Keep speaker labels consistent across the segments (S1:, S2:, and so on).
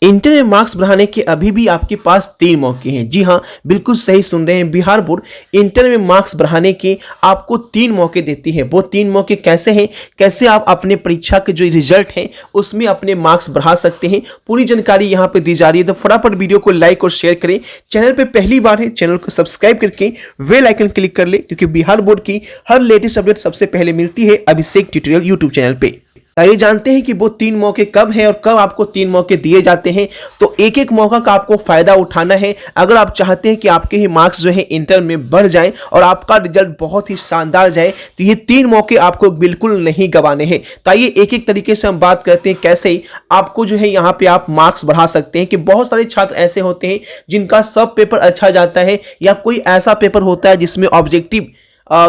S1: Inter में marks बढ़ाने के अभी भी आपके पास 3 मौके हैं। जी हाँ, बिल्कुल सही सुन रहे हैं। बिहार बोर्ड इंटर में मार्क्स बढ़ाने के आपको 3 मौके देती है। वो 3 मौके कैसे हैं, कैसे आप अपने परीक्षा के जो रिजल्ट हैं उसमें अपने मार्क्स बढ़ा सकते हैं, पूरी जानकारी यहाँ पे दी जा रही है। तो फटाफट वीडियो को लाइक और शेयर करें। चैनल पे पहली बार है, चैनल को सब्सक्राइब करके बेल आइकन क्लिक कर ले, क्योंकि बिहार बोर्ड की हर लेटेस्ट अपडेट सबसे पहले मिलती है अभिषेक ट्यूटोरियल यूट्यूब चैनल पे। ये जानते हैं कि वो 3 मौके कब हैं और कब आपको 3 मौके दिए जाते हैं। तो एक एक मौका का आपको फायदा उठाना है अगर आप चाहते हैं कि आपके ही मार्क्स जो है इंटर में बढ़ जाएं और आपका रिजल्ट बहुत ही शानदार जाए। तो ये 3 मौके आपको बिल्कुल नहीं गंवाने हैं। तो आइए एक एक तरीके से हम बात करते हैं कैसे आपको जो है यहाँ पे आप मार्क्स बढ़ा सकते हैं। कि बहुत सारे छात्र ऐसे होते हैं जिनका सब पेपर अच्छा जाता है, या कोई ऐसा पेपर होता है जिसमें ऑब्जेक्टिव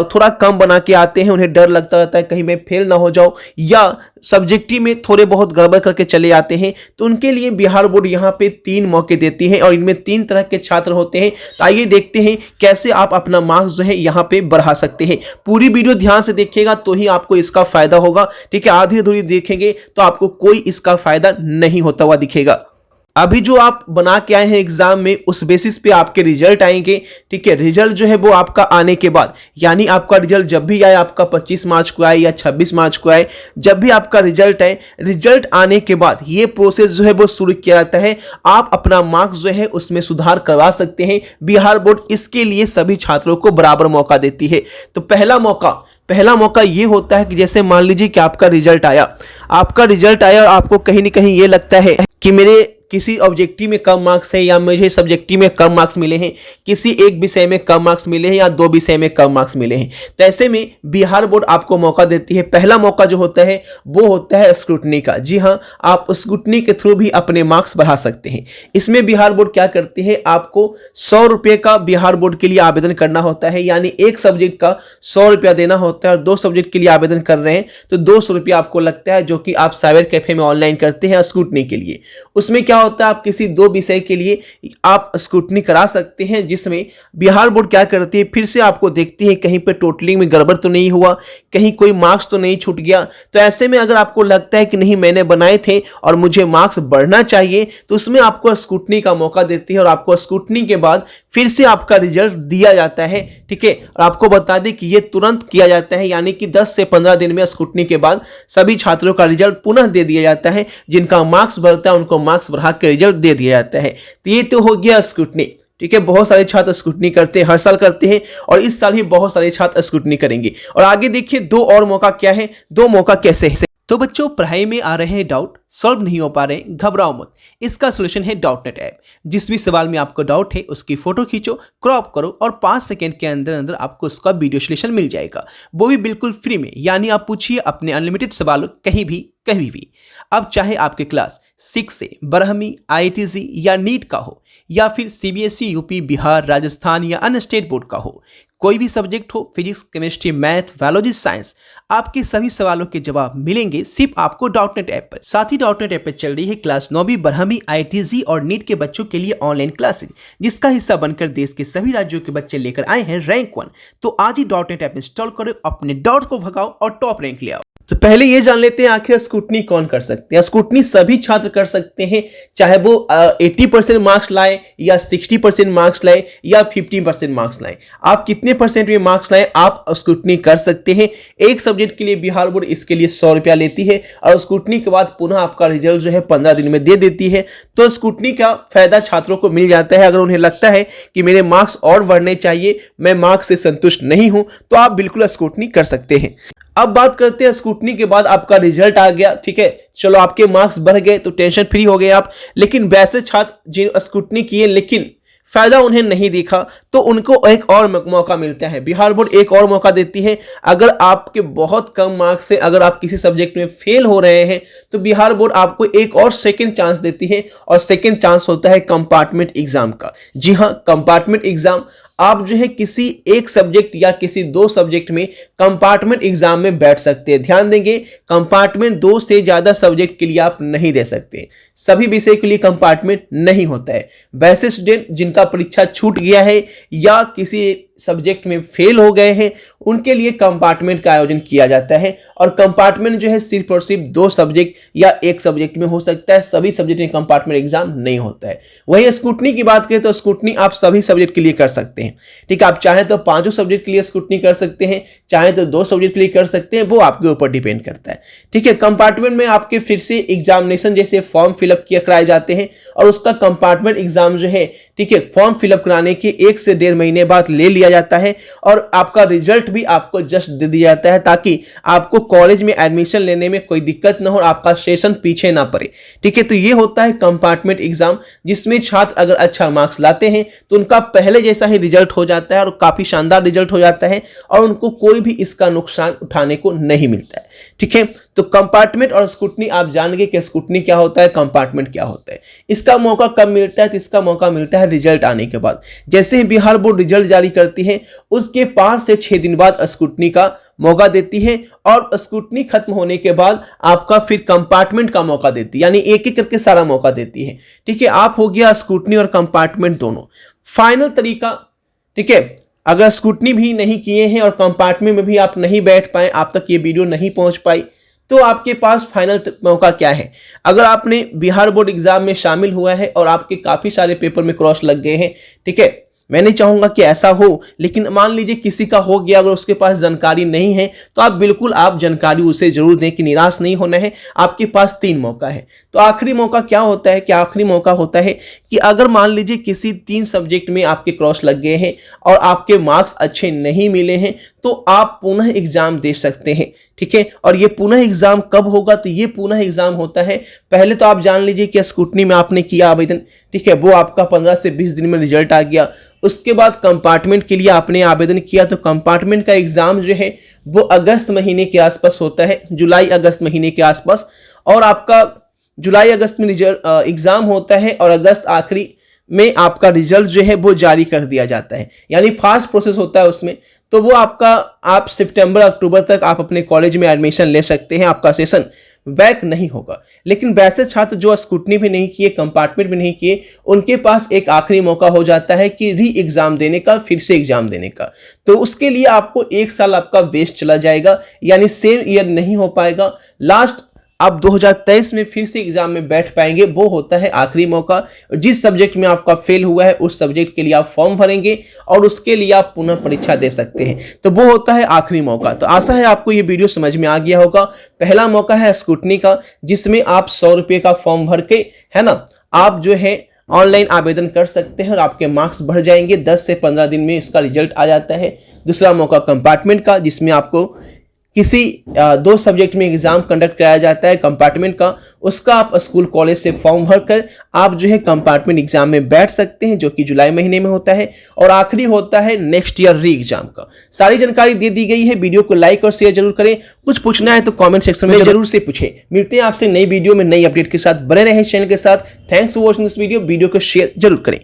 S1: थोड़ा कम बना के आते हैं, उन्हें डर लगता रहता है कहीं मैं फेल ना हो जाऊं, या सब्जेक्टिव में थोड़े बहुत गड़बड़ करके चले आते हैं। तो उनके लिए बिहार बोर्ड यहाँ पे 3 मौके देती है और इनमें 3 तरह के छात्र होते हैं। तो आइए देखते हैं कैसे आप अपना मार्क्स जो है यहाँ पे बढ़ा सकते हैं। पूरी वीडियो ध्यान से देखिएगा तो ही आपको इसका फायदा होगा। ठीक है, आधी अधूरी देखेंगे तो आपको कोई इसका फायदा नहीं होता हुआ दिखेगा। अभी जो आप बना के आए हैं एग्जाम में, उस बेसिस पे आपके रिजल्ट आएंगे। ठीक है, रिजल्ट जो है वो आपका आने के बाद, यानी आपका रिजल्ट जब भी आए, आपका 25 मार्च को आए या 26 मार्च को आए, जब भी आपका रिजल्ट आए, रिजल्ट आने के बाद ये प्रोसेस जो है वो शुरू किया जाता है। आप अपना मार्क्स जो है उसमें सुधार करवा सकते हैं। बिहार बोर्ड इसके लिए सभी छात्रों को बराबर मौका देती है। तो पहला मौका ये होता है कि जैसे मान लीजिए कि आपका रिजल्ट आया और आपको कहीं ना कहीं ये लगता है कि मेरे किसी ऑब्जेक्टिव में कम मार्क्स है, या मुझे सब्जेक्टिव में कम मार्क्स मिले हैं, किसी एक विषय में कम मार्क्स मिले हैं, या 2 विषय में कम मार्क्स मिले हैं। तो ऐसे में बिहार बोर्ड आपको मौका देती है। पहला मौका जो होता है वो होता है स्क्रूटनी का। जी हाँ, आप स्क्रूटनी के थ्रू भी अपने मार्क्स बढ़ा सकते हैं। इसमें बिहार बोर्ड क्या करती है, आपको 100 रुपये का बिहार बोर्ड के लिए आवेदन करना होता है, यानी एक सब्जेक्ट का 100 रुपया देना होता है। और 2 सब्जेक्ट के लिए आवेदन कर रहे हैं तो 200 रुपया आपको लगता है, जो कि आप साइबर कैफे में ऑनलाइन करते हैं स्क्रूटनी के लिए। उसमें क्या होता है, आप किसी 2 विषय के लिए आप स्क्रूटनी करा सकते हैं, जिसमें बिहार बोर्ड क्या करती है, फिर से आपको देखती है कहीं पे टोटलिंग में गड़बड़ तो नहीं हुआ, कहीं कोई मार्क्स तो नहीं छूट गया। तो ऐसे में अगर आपको लगता है कि नहीं मैंने बनाए थे और मुझे मार्क्स बढ़ना चाहिए, तो उसमें आपको स्क्रूटनी का मौका देती है और आपको स्क्रूटनी के बाद फिर से आपका रिजल्ट दिया जाता है। ठीक है, और आपको बता दें कि यह तुरंत किया जाता है, यानी कि 10 से 15 दिन में स्क्रूटनी के बाद सभी छात्रों का रिजल्ट पुनः दे दिया जाता है। जिनका मार्क्स बढ़ता है उनको मार्क्स बढ़ा के रिजल्ट दे दिया जाता है। तो ये तो हो गया स्क्रूटनी। ठीक है, बहुत सारे छात्र स्क्रूटनी करते हैं, हर साल करते हैं, और इस साल ही बहुत सारे छात्र स्क्रूटनी करेंगे। और आगे देखिए 2 और मौका क्या है, 2 मौका कैसे है। तो बच्चों, पढ़ाई में आ रहे हैं डाउट, सॉल्व नहीं हो पा रहे, घबराओ मत। इसका सॉल्यूशन है डाउटनेट ऐप। जिस भी सवाल में आपको डाउट है उसकी फोटो खींचो, क्रॉप करो और 5 सेकंड के अंदर अंदर आपको उसका वीडियो सॉल्यूशन मिल जाएगा, वो भी बिल्कुल फ्री में। यानी आप पूछिए अपने अनलिमिटेड सवाल कहीं भी। अब चाहे आपके क्लास 6 से ब्रह्मी, IITZ या नीट का हो, या फिर CBSE, यूपी, बिहार, राजस्थान या अन्य स्टेट बोर्ड का हो, कोई भी सब्जेक्ट हो, physics, chemistry, math, biology, science, आपके सभी सवालों के जवाब मिलेंगे सिर्फ आपको डाउटनेट ऐप पर। साथ ही डाउटनेट ऐप पर चल रही है क्लास 9वीं, ब्रह्मी, IITZ और नीट के बच्चों के लिए ऑनलाइन क्लासेज, जिसका हिस्सा बनकर देश के सभी राज्यों के बच्चे लेकर आए हैं रैंक 1। तो आज ही डाउटनेट ऐप इंस्टॉल करो, अपने डाउट को भगाओ और टॉप रैंक ले आओ। तो पहले ये जान लेते हैं आखिर स्क्रूटनी कौन कर सकते हैं। स्क्रूटनी सभी छात्र कर सकते हैं, चाहे वो 80% मार्क्स लाए, या 60% मार्क्स लाए, या 50% मार्क्स लाए। आप कितने परसेंट में मार्क्स लाए, आप स्क्रूटनी कर सकते हैं। एक सब्जेक्ट के लिए बिहार बोर्ड इसके लिए 100 रुपया लेती है, और स्क्रूटनी के बाद पुनः आपका रिजल्ट जो है 15 दिन में दे देती है। तो स्क्रूटनी का फायदा छात्रों को मिल जाता है। अगर उन्हें लगता है कि मेरे मार्क्स और बढ़ने चाहिए, मैं मार्क्स से संतुष्ट नहीं हूं, तो आप बिल्कुल स्क्रूटनी कर सकते हैं। अब बात करते हैं स्क्रूटनी के बाद आपका रिजल्ट आ गया। ठीक है, चलो आपके मार्क्स बढ़ गए तो टेंशन फ्री हो गए आप। लेकिन वैसे छात्र जिन स्क्रूटनी किए लेकिन फायदा उन्हें नहीं दिखा, तो उनको एक और मौका मिलता है। बिहार बोर्ड एक और मौका देती है। अगर आपके बहुत कम मार्क्स है, अगर आप किसी सब्जेक्ट में फेल हो रहे हैं, तो बिहार बोर्ड आपको एक और सेकंड चांस देती है, और सेकंड चांस होता है कंपार्टमेंट एग्जाम का। जी हाँ, कंपार्टमेंट एग्जाम आप जो है किसी एक सब्जेक्ट या किसी 2 सब्जेक्ट में कंपार्टमेंट एग्जाम में बैठ सकते हैं। ध्यान देंगे, कंपार्टमेंट 2 से ज्यादा सब्जेक्ट के लिए आप नहीं दे सकते, सभी विषय के लिए कंपार्टमेंट नहीं होता है। वैसे स्टूडेंट जिनका परीक्षा छूट गया है, या किसी सब्जेक्ट में फेल हो गए हैं उनके लिए कंपार्टमेंट का आयोजन किया जाता है। और कंपार्टमेंट जो है सिर्फ और सिर्फ 2 सब्जेक्ट या 1 सब्जेक्ट में हो सकता है, सभी सब्जेक्ट में कंपार्टमेंट एग्जाम नहीं होता है। वही स्क्रूटनी की बात करें तो स्क्रूटनी आप सभी सब्जेक्ट के लिए कर सकते हैं। ठीक है, आप चाहें तो 5 सब्जेक्ट के लिए स्क्रूटनी कर सकते हैं, चाहे तो 2 सब्जेक्ट के लिए कर सकते हैं, वो आपके ऊपर डिपेंड करता है। ठीक है, कंपार्टमेंट में आपके फिर से एग्जामिनेशन जैसे फॉर्म फिलअप किया कराए जाते हैं और उसका कंपार्टमेंट एग्जाम जो है, ठीक है, फॉर्म फिलअप कराने के 1 से 1.5 महीने बाद ले लिया जाता है और आपका रिजल्ट भी आपको जस्ट दे दिया जाता है ताकि आपको कॉलेज में एडमिशन लेने में कोई दिक्कत ना हो और आपका सेशन पीछे ना पड़े। ठीक है, तो ये होता है कंपार्टमेंट एग्जाम, जिसमें छात्र अगर अच्छा मार्क्स लाते हैं तो उनका पहले जैसा ही रिजल्ट हो जाता है और काफी शानदार रिजल्ट हो जाता है और उनको कोई भी इसका नुकसान उठाने को नहीं मिलता है। ठीक है, तो कंपार्टमेंट और स्क्रूटनी आप जान गए कि स्क्रूटनी क्या होता है, कंपार्टमेंट क्या होता है। इसका मौका कब मिलता है? तो इसका मौका मिलता है रिजल्ट आने के बाद। जैसे ही बिहार बोर्ड रिजल्ट जारी करती है उसके 5 से 6 दिन बाद स्क्रूटनी का मौका देती है और स्क्रूटनी खत्म होने के बाद आपका फिर कंपार्टमेंट का मौका देती है, यानी एक एक करके सारा मौका देती है। ठीक है, आप हो गया स्क्रूटनी और कंपार्टमेंट दोनों। फाइनल तरीका, ठीक है, अगर स्क्रूटनी भी नहीं किए हैं और कंपार्टमेंट में भी आप नहीं बैठ पाए, आप तक ये वीडियो नहीं पहुंच पाई, तो आपके पास फाइनल मौका क्या है? अगर आपने बिहार बोर्ड एग्जाम में शामिल हुआ है और आपके काफी सारे पेपर में क्रॉस लग गए हैं, ठीक है, मैं नहीं चाहूंगा कि ऐसा हो, लेकिन मान लीजिए किसी का हो गया, अगर उसके पास जानकारी नहीं है तो आप जानकारी उसे जरूर दें कि निराश नहीं होना है। आपके पास 3 मौका है। तो आखिरी मौका क्या होता है? क्या आखिरी मौका होता है कि अगर मान लीजिए किसी 3 सब्जेक्ट में आपके क्रॉस लग गए हैं और आपके मार्क्स अच्छे नहीं मिले हैं तो आप पुनः एग्जाम दे सकते हैं। ठीक है, और ये पुनः एग्जाम कब होगा? तो ये पुनः एग्जाम होता है, पहले तो आप जान लीजिए कि स्क्रूटनी में आपने किया आवेदन, ठीक है, वो आपका 15 से 20 दिन में रिजल्ट आ गया। उसके बाद कंपार्टमेंट के लिए आपने आवेदन किया तो कंपार्टमेंट का एग्जाम जो है वो अगस्त महीने के आसपास होता है, जुलाई अगस्त महीने के आसपास, और आपका जुलाई अगस्त में रिजल्ट एग्जाम होता है और अगस्त आखिरी में आपका रिजल्ट जो है वो जारी कर दिया जाता है, यानी फास्ट प्रोसेस होता है उसमें। तो वो आप सितंबर अक्टूबर तक आप अपने कॉलेज में एडमिशन ले सकते हैं, आपका सेशन बैक नहीं होगा। लेकिन वैसे छात्र जो स्क्रूटनी भी नहीं किए, कंपार्टमेंट भी नहीं किए, उनके पास एक आखिरी मौका हो जाता है कि री एग्जाम देने का, फिर से एग्जाम देने का। तो उसके लिए आपको 1 साल आपका वेस्ट चला जाएगा, यानी सेम ईयर नहीं हो पाएगा। लास्ट आप 2023 में फिर से एग्जाम में बैठ पाएंगे, वो होता है आखिरी मौका। जिस सब्जेक्ट में आपका फेल हुआ है उस सब्जेक्ट के लिए आप फॉर्म भरेंगे और उसके लिए आप पुनः परीक्षा दे सकते हैं, तो वो होता है आखिरी मौका। तो आशा है आपको ये वीडियो समझ में आ गया होगा। पहला मौका है स्क्रूटनी का, जिसमें आप 100 रुपये का फॉर्म भर के, है ना, आप जो है ऑनलाइन आवेदन कर सकते हैं और आपके मार्क्स बढ़ जाएंगे। 10 से 15 दिन में इसका रिजल्ट आ जाता है। दूसरा मौका कंपार्टमेंट का, जिसमें आपको किसी 2 सब्जेक्ट में एग्जाम कंडक्ट कराया जाता है कंपार्टमेंट का, उसका आप स्कूल कॉलेज से फॉर्म भरकर आप जो है कंपार्टमेंट एग्जाम में बैठ सकते हैं, जो कि जुलाई महीने में होता है। और आखिरी होता है नेक्स्ट ईयर री एग्जाम का। सारी जानकारी दे दी गई है। वीडियो को लाइक और शेयर जरूर करें। कुछ पूछना है तो कमेंट सेक्शन में जरूर से पूछें। मिलते हैं आपसे नई वीडियो में नई अपडेट के साथ। बने रहे चैनल के साथ। Thanks for watching this video. Video को शेयर जरूर करें।